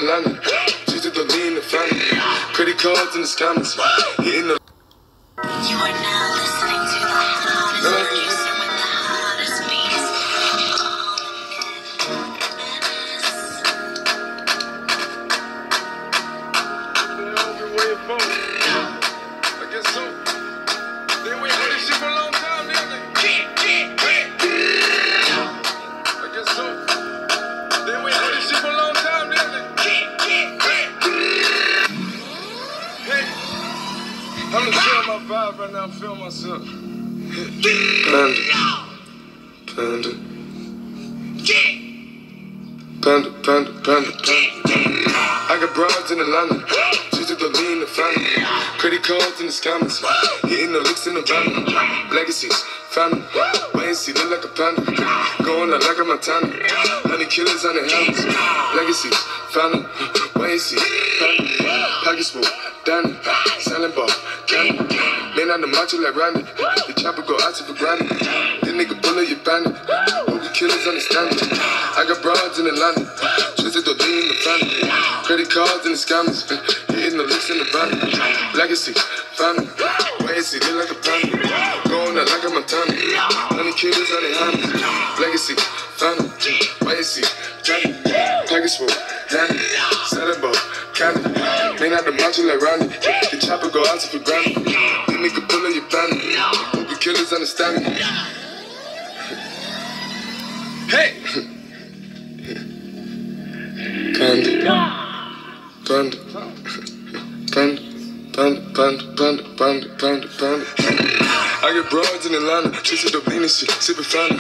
Atlanta. Twisted the lean in the family. Credit cards in the scammers. Hitting the. You are now listening to the hottest producer with the hottest beats. I guess so. They wait for this shit for a long time, didn't they? I guess so. They wait for this shit for a long time, didn't they? Hey, I'm just feeling my vibe right now. I'm feeling myself. Panda. I got broads in Atlanta. Twisted the lean in the family. Credit cards in the scammers. Hitting the licks in the van. Legacies, family. Wait and see, look like a panda. Going out like a Montana. Honey killers on the helmets. Legacies, family. Wait and see, family. Package full, Danny. Selling ball, candy. Man on the macho like Randy. The chopper go out to for granted. This nigga bullet, you bandit. Movie killers understand it. I got broads in Atlanta. Twisted the lean in the family. Credit cards and the scammers. Hitting the licks in the van. Legacy, family. Wait and see, look like a panda. Going out like a Montana. Honey killers on their hands. Legacy, family. Wait and see, Johnny. Package full, Danny. Selling ball, candy. Man out the macho like Randy. The chopper go out to for granted. This nigga bullet, you bandit. Movie killers understand me. Hey! Panda. I get broads in Atlanta, twisted up lean and shit, sippin' fountain.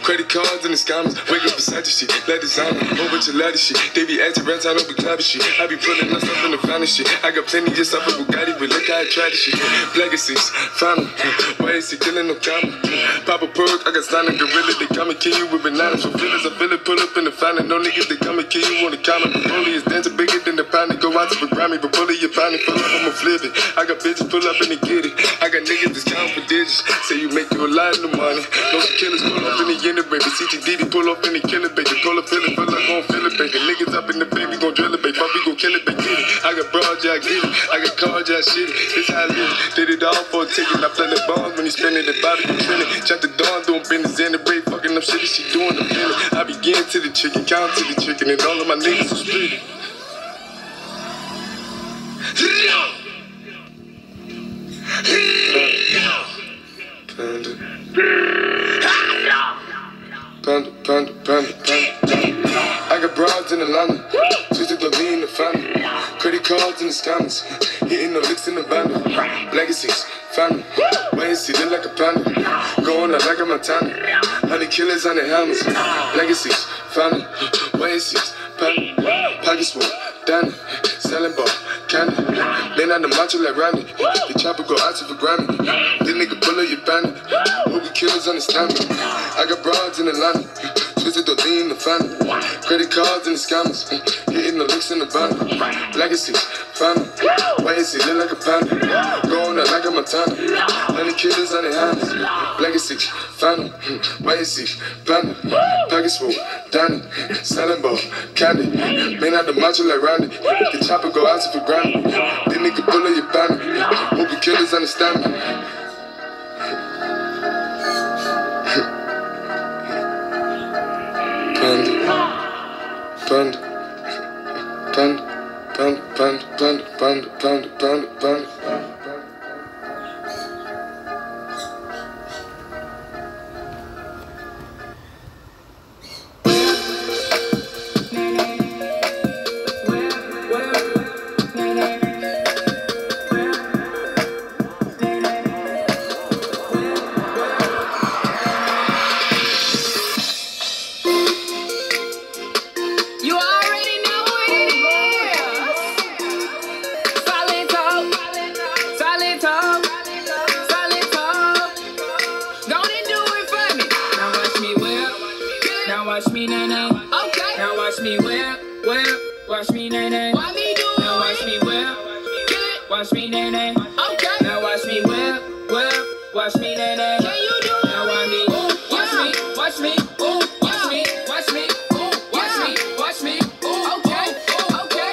Credit cards and the scammers, wake up beside the shit, let designer, whole bunch of ladder shit. They be acting rats, I don't be clapping shit. I be pulling up stuff in the fountain shit. I got plenty just up with Bugatti, but look how I try this shit. Legacies, fountain, why is he killing no comma? Pop a perk, I got signed a gorilla, they come and kill you with bananas. For feelings, I feel it, pull up in the fountain. No niggas, they come and kill you on the counter. Broly is dancing bigger than the pound, go out to the Grammy, but pull it, you pound it, pull up, I'ma flip it. I got bitches pull up and they get it. I got niggas that's counting for digits. Say you make you a lot of money. No killers pull up in the end, baby. CTD pull up in the killer, baby. Call a feeling, feel like gon' feel it, baby. Niggas up in the baby, gon' drill it, baby. Fuck, we gon' kill it, baby. Get it. I got broads, yeah, I get it. I got cars, yeah, shit it. This how I live. Did it all for a ticket. I play the bombs when he spending the body, you feeling. Check the dawn, doing business in the break. Fucking up shit, she doing the feeling. I begin to the chicken, count to the chicken, and all of my niggas are split. Panda. I got broads in Atlanta. Twisted the lean in the family. Credit cards and the scammers. Hitting the licks in the van. Legacies, family. Wait and see, look like a panda. Going out like a Montana. Honey killers on their helmets. Legacies, family. Wait and see, family. Package full, Danny. Selling ball, candy. Man on the macho like Randy. The chopper go out to for Grammy. This nigga bullet, you bandit. Movie killers understand me. I got broads in Atlanta. Twisted the lean in the family. Credit cards and the scammers. Hitting the licks in the van. Legacy, family. Wait and see, look like a panda. Going out like a Montana. Honey killers on their hands. Legacy, family. Wait and see, panda. Package full, Danny. Selling ball, candy. Man out the macho like Randy. The chopper go out to for granted. This nigga bullet, you bandit. Movie killers understand me. Panda. Watch me, nay-nay. Okay. Now watch me whip. Watch me, nay-nay. Why me do it? Now watch me whip. Watch me, nay-nay. Okay. Now watch me whip. Watch me, nay-nay. Can you do it? Now watch me. Watch me. Watch me. Watch me. Watch me. Watch me. Watch me. Okay. Okay.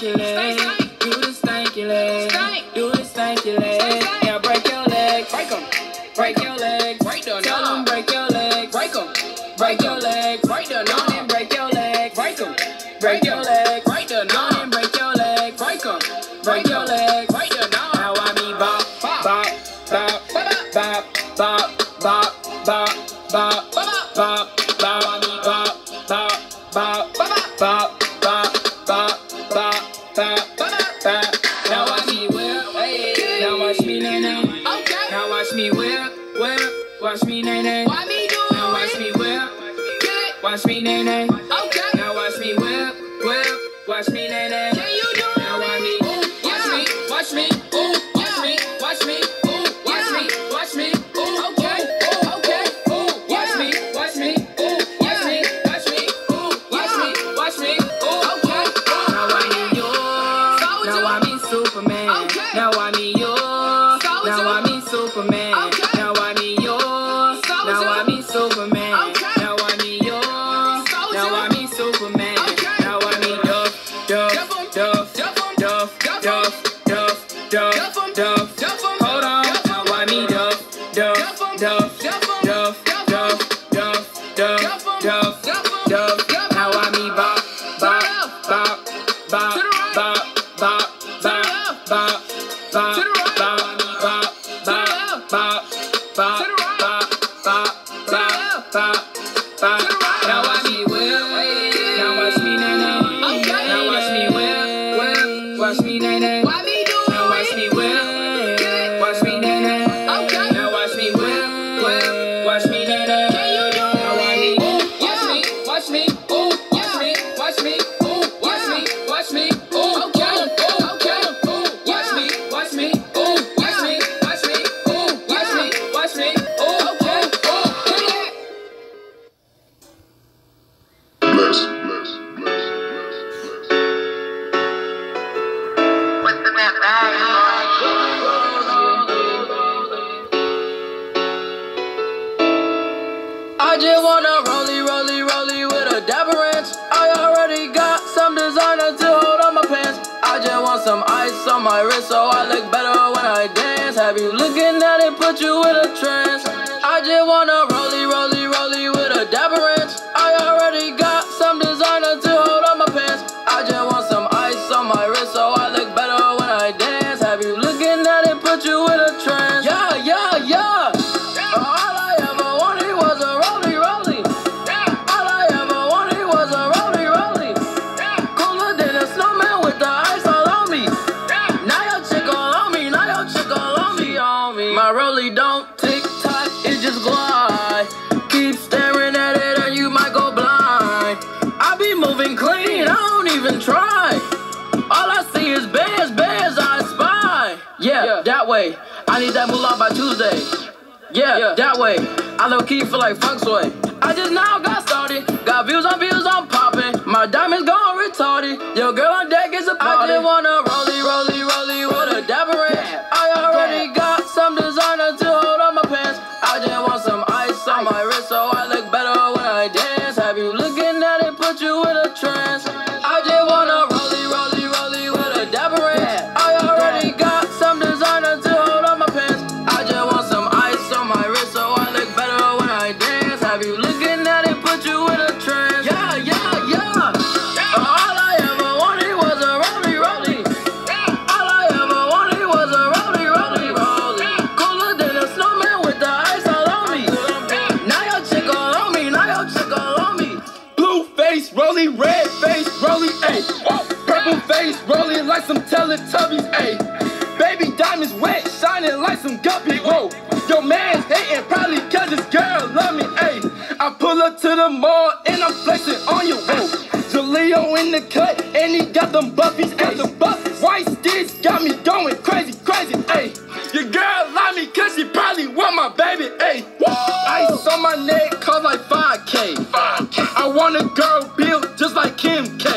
stanky leg. Do the stanky leg. Do the stanky leg. Yeah, break your legs. Break them. Break your legs. Break them. Tell them break your legs. Break them. Break your legs. Break them. On and break your legs. Break them. Break your legs. Break them. On and break your legs. Break them. Break your legs. Break them. Now I mean bop, bop, bop, bop, bop, bop, bop, bop, bop, bop, bop. I mean bop, bop, bop, bop, bop, bop, bop, bop, bop, bop. Now watch me whip. Now watch me nay nay. Okay. Now watch me whip, whip. Watch me nay nay. Why me do it? Now watch me whip. Watch me nay nay. Okay. Now watch me whip, whip. Watch me nay nay. Can you do it? Now watch me. Watch me. Watch me. Ooh. Watch me. Watch me. Ooh. Watch me. Watch me. Ooh. Okay. Okay. Ooh. Watch me. Watch me. Ooh. Watch me. Watch me. Ooh. Watch me. Watch me. Ooh. Okay. Now I need yours. Now I mean Superman. Okay. Now I need yours. Now I mean Superman. Okay. Now I need yours. Now I mean Superman. Okay. Now I need yours. Now I mean Superman. Okay. Now I mean Duff, Duff, Duff, Duff, Duff, Duff, Duff, Duff, Duff. Hold on. Now I mean Duff, Duff, Duff, Duff, Duff, Duff, Duff, Duff, Duff. Now I mean bop, bop, bop, bop, bop, bop, bop, bop, bop, bop, bop, bop, bop, bop, bop, bop, bop. Now watch me whip. Now watch me nay nay. Now watch me whip, whip. Watch me nay nay. Why me do it? Now watch me whip. Watch me nay nay. Okay. Now watch me whip, whip. Watch me nay nay. Can you do it? Now watch me. Watch me. Watch me. Ooh. Watch me. Watch me. Ooh. Watch me. Watch me. Ooh. Okay. Okay. Ooh. Watch me. Watch me. Ooh. Watch me. Watch me. Ooh. Watch me. Watch me. Ooh. Okay. Bless. I just wanna rollie with a dapper ranch. I already got some designer to hold on my pants. I just want some ice on my wrist so I look better when I dance. Have you looking at it, put you in a trance. I just wanna rollie with a dapper ranch. I already got some designer to hold on my pants. I just want some ice on my wrist so I look better when I dance. Have you looking at it, put you in a trance. Yeah, yeah, yeah. All I ever wanted was a rollie. All I ever wanted was a rollie. Cooler than a snowman with the ice all on me. Now your chick all on me. My rollie don't tick tock, it just glide. Keep staring at it and you might go blind. I be moving clean, I don't even try. All I see is bears I spy. Yeah, that way. I need that moolah by Tuesday. Yeah, that way. I low key feel like funk sway. I just now got started. Got views, I'm popping. My diamonds gone retarded. Your girl on deck is a party. I just wanna rollie with a dapper ranch. I already got some designer to hold on my pants. I just want some ice on my wrist so I look better when I dance. Have you looking at it, put you in a trance. I just wanna rollie with a dapper ranch. I already got some designer to hold on my pants. I just want some ice on my wrist so I look better when I dance. Have you looking at it, put you in a trance. Yeah, yeah, yeah. All I ever wanted was a rollie. All I ever wanted was a rollie. Cooler than a snowman with the ice all on me. Now your chick all on me. Blue face, rollie, red face, rollie, ayy. Purple face, rolling like some Teletubbies, ayy. Baby diamonds wet, shining like some guppy, whoa. Your man's hating probably cause his girl love me, ayy. I pull up to the mall and I'm flexing on you, whoa. Jaleo in the cut and he got them buffies, ayy. White sticks got me going crazy, ayy. Your girl love me cause she probably want my baby, ayy. Ice on my neck cost like 5K. I want a girl built just like Kim K.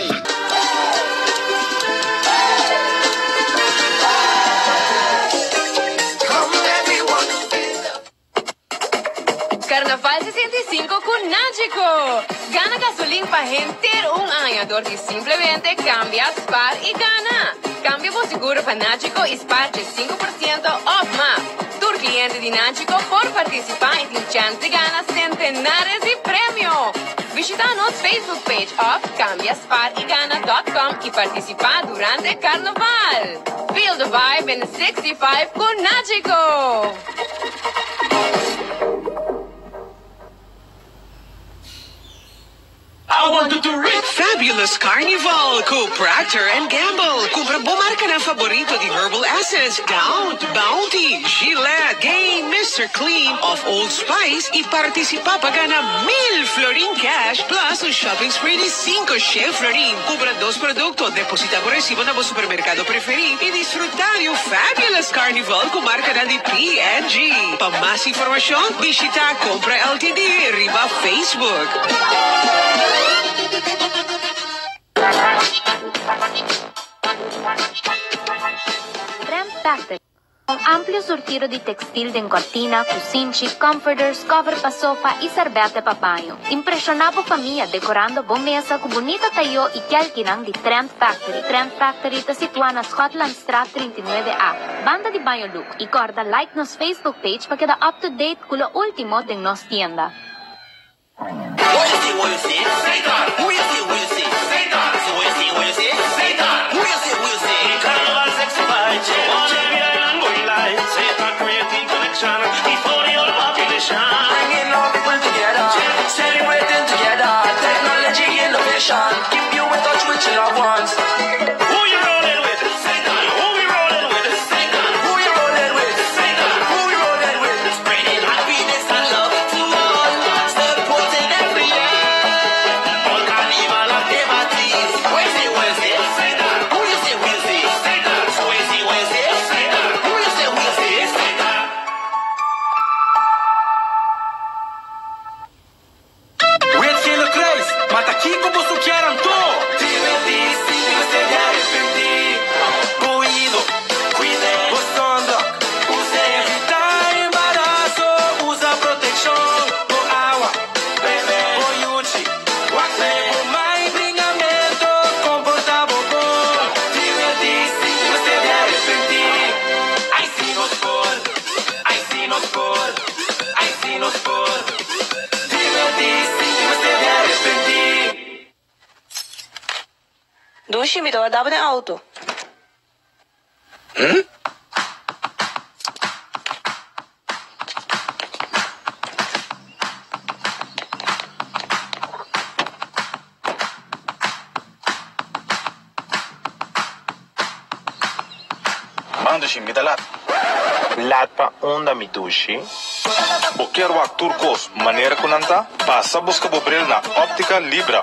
Carnaval 65 con Nagico. Gana gasolina para gente un añador que simplemente cambias par y gana. seguro fanático e parte 5% off más. Tu cliente de Náutico por participar e tem chance de ganhar centenares de prêmios. Visita nossa Facebook page of cambiasparegana.com e participa durante o carnaval. Feel the vibe in 65 com Náutico. I wanted to reach Fabulous Carnival com Procter & Gamble. Compra bumarca na favorito de Herbal Essence, Down, Bounty, Gillette, Gain, Mr. Clean of Old Spice e participa pagando 1,000 florin cash plus um shopping spree de 5 chef florin. Compra 2 produtos, deposita por recibo na vosso supermercado preferido e desfrutar o Fabulous Carnival com marca da P&G. Para mais informação, visita Compra LTD, riba Facebook. Trend Factory. Un amplio surtido de textil de cortina, cucinchi, comforters, cover para sofá e serbete para banho. Impressionava a família decorando boa mesa com bonita taio e calquinang de Trend Factory. Trend Factory está situada na Scotland Street 39A. Banda de banho look e corda like nos Facebook page para quedar up to date com o último de nos tienda. What you see? Say that. Who you see? Say that. So what you see? Say that. Who you see? Carnival 65, all every island going live. Say that, creating connection before the whole population. Bringing all people together, celebrating together. Technology, innovation, keep you in touch with your loved ones. Who you rolling with? Say that. Who we rolling with? Say that. Who you rolling with? Say that. Who we rolling with? Spreading happiness and love to all. Supporting every year. All carnival activities. Wednesday. Say that. Who you see? Say that. So Wednesday. Say that. Who you see? Say that. We're still a place, mas aqui como su quieran todo. Divertir-se, você de arrepentir. Cuido, cuide, gostando. Use evitar embaraço, usa proteção. Com água, bebê, boiute, guape. Com mais brinhamento, comportável bom. Divertir-se, você de arrepentir. Ai, se nos for, ai, se nos for, ai, se nos for. Divertir-se, você de arrepentir. Dushi mi to dava de auto. Mandushi midalat. Latpa onda mitushi. Boqueiro a turcos maneira kunanta. Passa busca bobril na óptica Libra.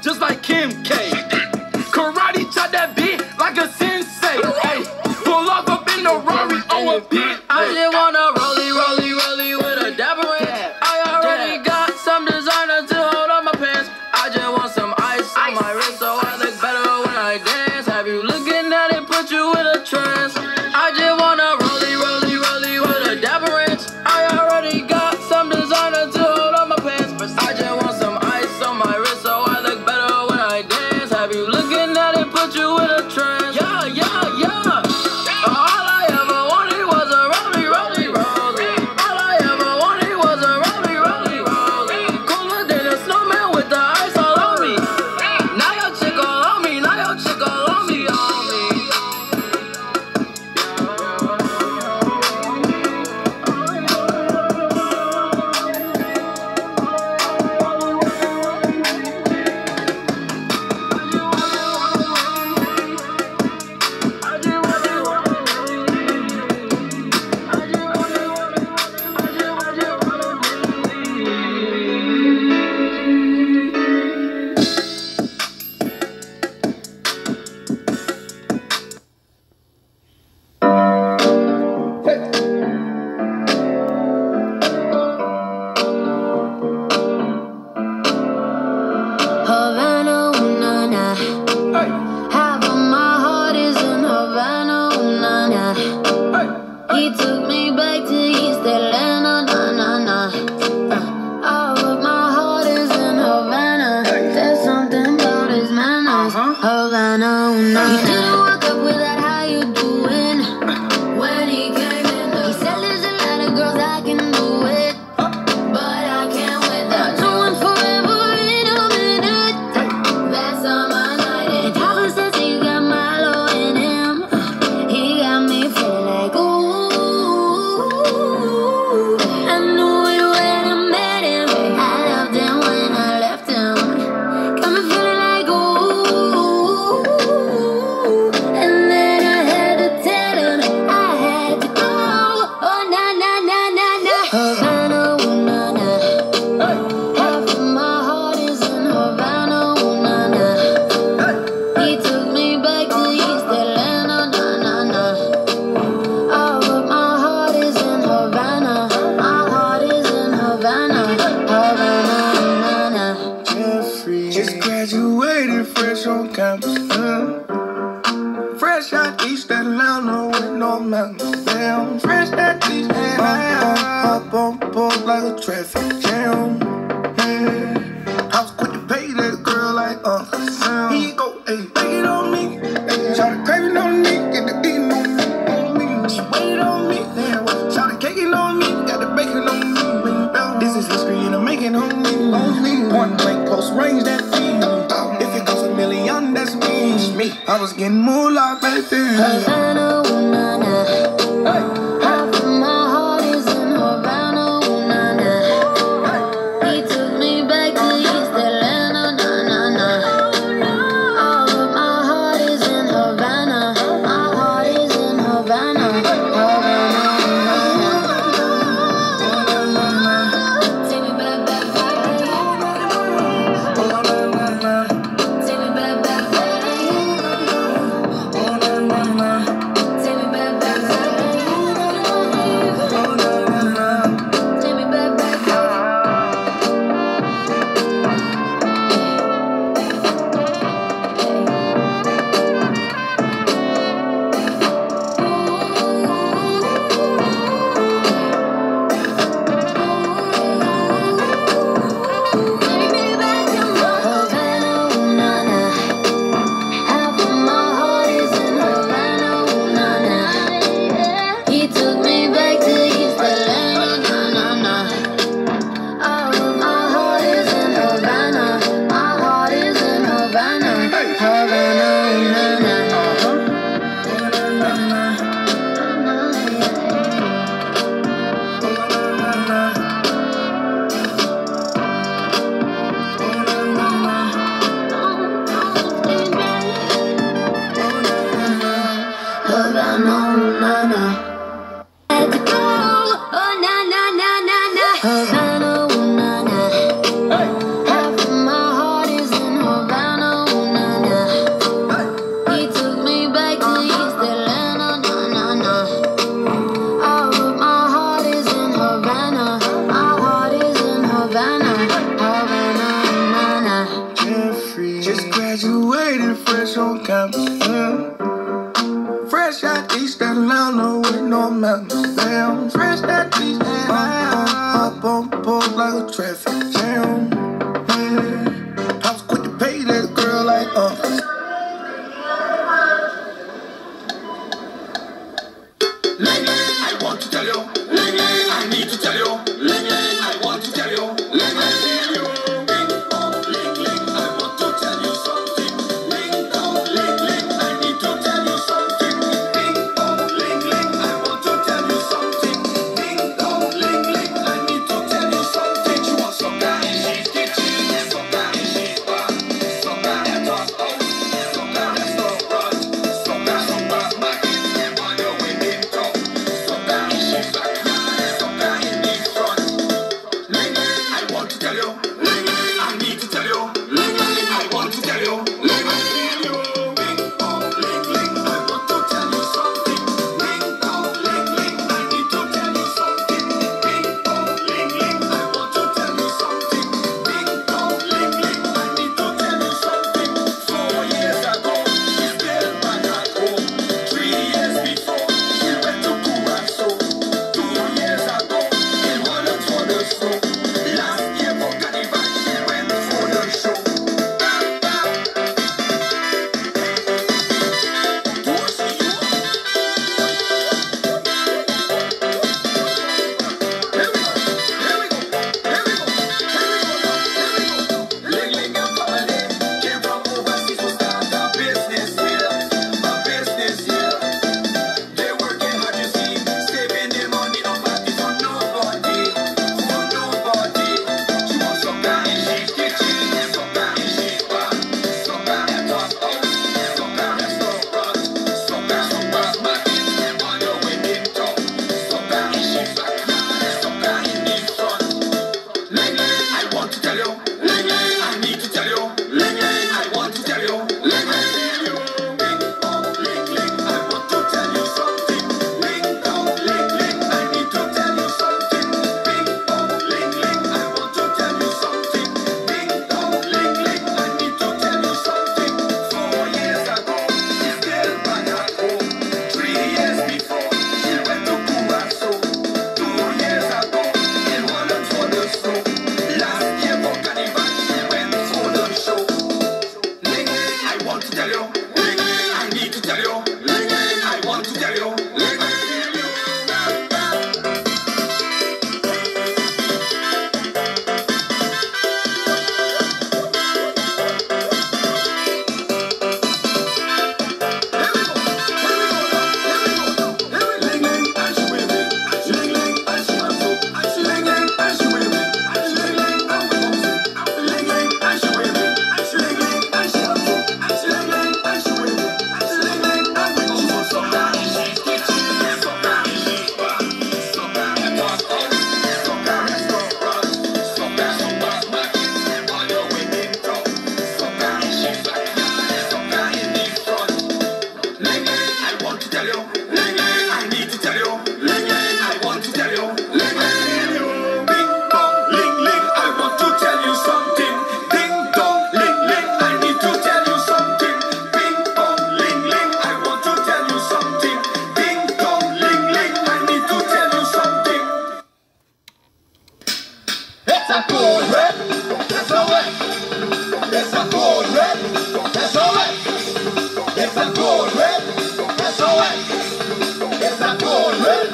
Just like Kim K. Karate chop that beat like a sensei. Hey, pull up in the Rari on a pit. I just wanna rollie with a dapper in. I already got some designer to hold on my pants. I just want some ice on my wrist so I look better when I dance. Have you looking at it, put you in a trance. I just wanna rollie with a dapper in. I already got some designer to hold on my pants. I just want some ice on my wrist so I look better when I dance. Have you looking at it, put you in a trance. Yeah. He took me back to East Atlanta, nah, nah, nah. All of my heart is in Havana. There's something about his manners. Havana, ooh, nah, nah. He didn't walk up with that how you doing when he came in. He said there's a lot of girls I can do it, but I can't with that. No one forever in a minute. That's on my night. And Papa says he got Milo in him. He got me feeling like ooh. I knew it when I met him. I loved him when I left him. Got me feeling like ooh. And then I had to tell him I had to go. Oh na na na na na. Havana, ooh na na. Half of my heart is in Havana, ooh na na. He took me back to East Atlanta, nah nah nah. All of my heart is in Havana. My heart is in Havana, Havana, nah nah. Jeffrey just graduated fresh on campus. Fresh out East Atlanta with no mountains. Damn, fresh out East Atlanta. Up on board like a traffic jam. I was quick to pay that girl like Uncle Sam. He go, hey, take it on me. Shout it craving on me, get the beating on me. She waited on me, shout it caking on me, got the bacon on me. This is history and I'm making on me. Point blank, close range, that feed. If it goes a million, that's me. I was getting moolah, baby. Havana, ooh na na. Half of my heart is in Havana, ooh na na. He took me back to East Atlanta, nah nah nah. All of my heart is in Havana. My heart is in Havana, Havana, nah. Take me back, back, back. Take me back, back, back. Take me back, back, back. Take me back, back, back. Havana, ooh na na. Half of my heart is in Havana, ooh na na. He took me back to East Atlanta, nah nah nah. All of my heart is in Havana. My heart is in Havana, Havana, ooh na na. Havana, ooh na na. Had to go, oh na na na na na. Havana, ooh na na. Half of my heart is in Havana, ooh na na. He took me back to East Atlanta, nah nah nah. All of my heart is in Havana. My heart is in Havana, Havana, nah nah. Jeffrey just graduated fresh on campus. Fresh out East Atlanta with no mountains. Damn, fresh out East Atlanta. Up on board like a traffic jam. I was quick to pay that girl like Uncle. I want to tell you. I need to tell you. I want to tell you. tell you. I need to tell you. I want to tell you. Bing bong ling ling. I want to tell you something. Ding dong ling ling. I need to tell you something. Bing bong ling ling. I want to tell you something. Ding dong ling ling. I need to tell you something. It's a code red. That's all right. It's a code red. That's all right. It's a code red. That's all right. It's a code red.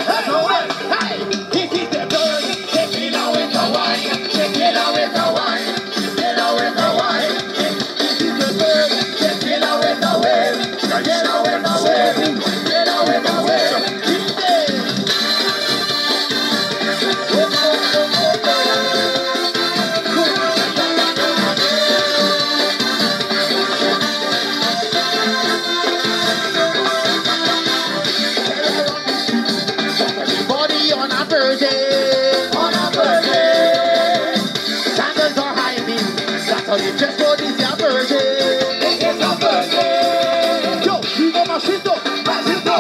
That's all right. Hey, kick it the bird. Check it out with the wine. Check it out with the wine. Check it out with the wine. Kick it the bird. Check it out with the wave. Check it out with the wave. Check it out with the wave. Just for this your birthday. It's your birthday. Yo, viva Machito.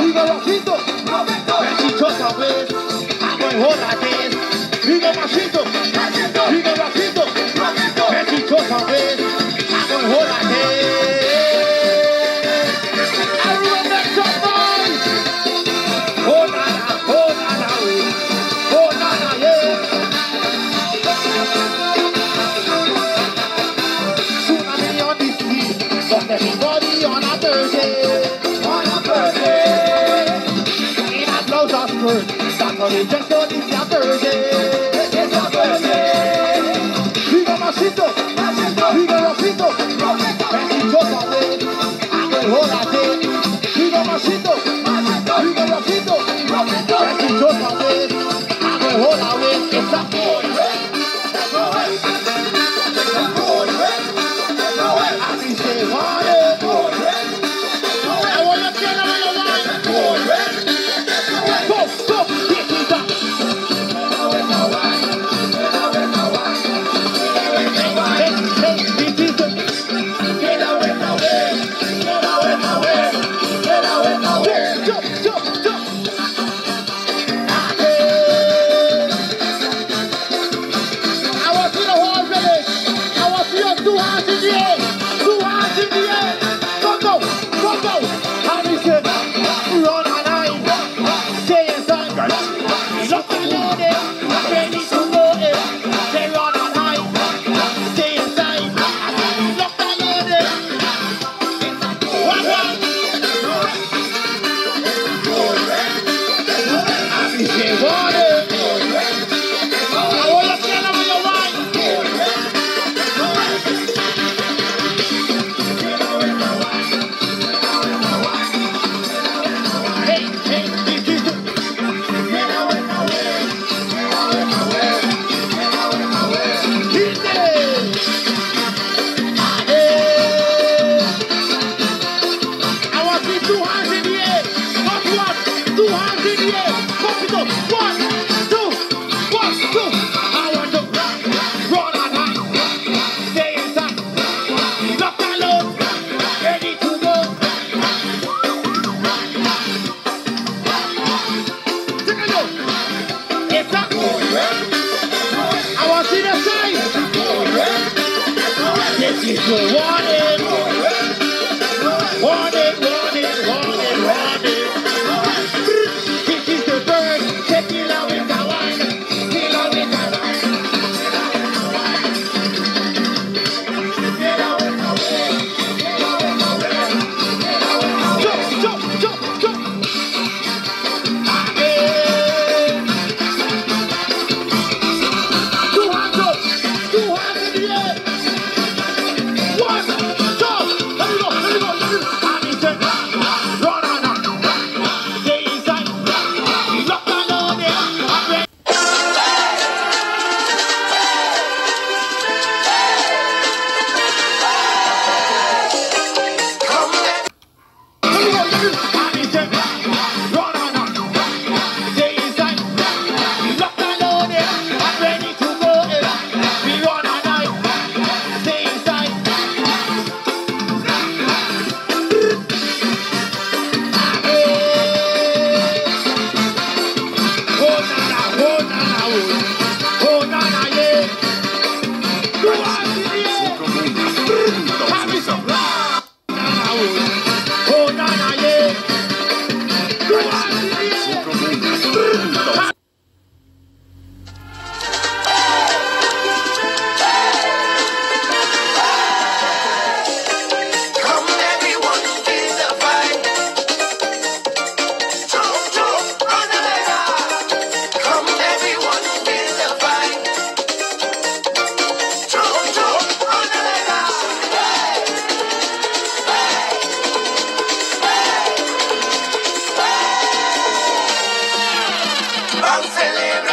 Viva Rosito. When she took her waist, I'm going hold her days. Viva Machito. Viva Rosito. When she took her waist, I'm going hold her days. Everyone make some noise. Oh nana, oh nana, oh nana, yeah. Everybody on a Thursday, in a blouse or skirt, that's how they just go this your Thursday. It's your birthday. Viva Machito, Viva Rosito, when she took her way, I will hold her day. Viva Machito, Viva Rosito, when she took her way, I will hold her way. It's a code red, that's all right. It's a code red, that's all right. I be saying, One. Vamos celebrar.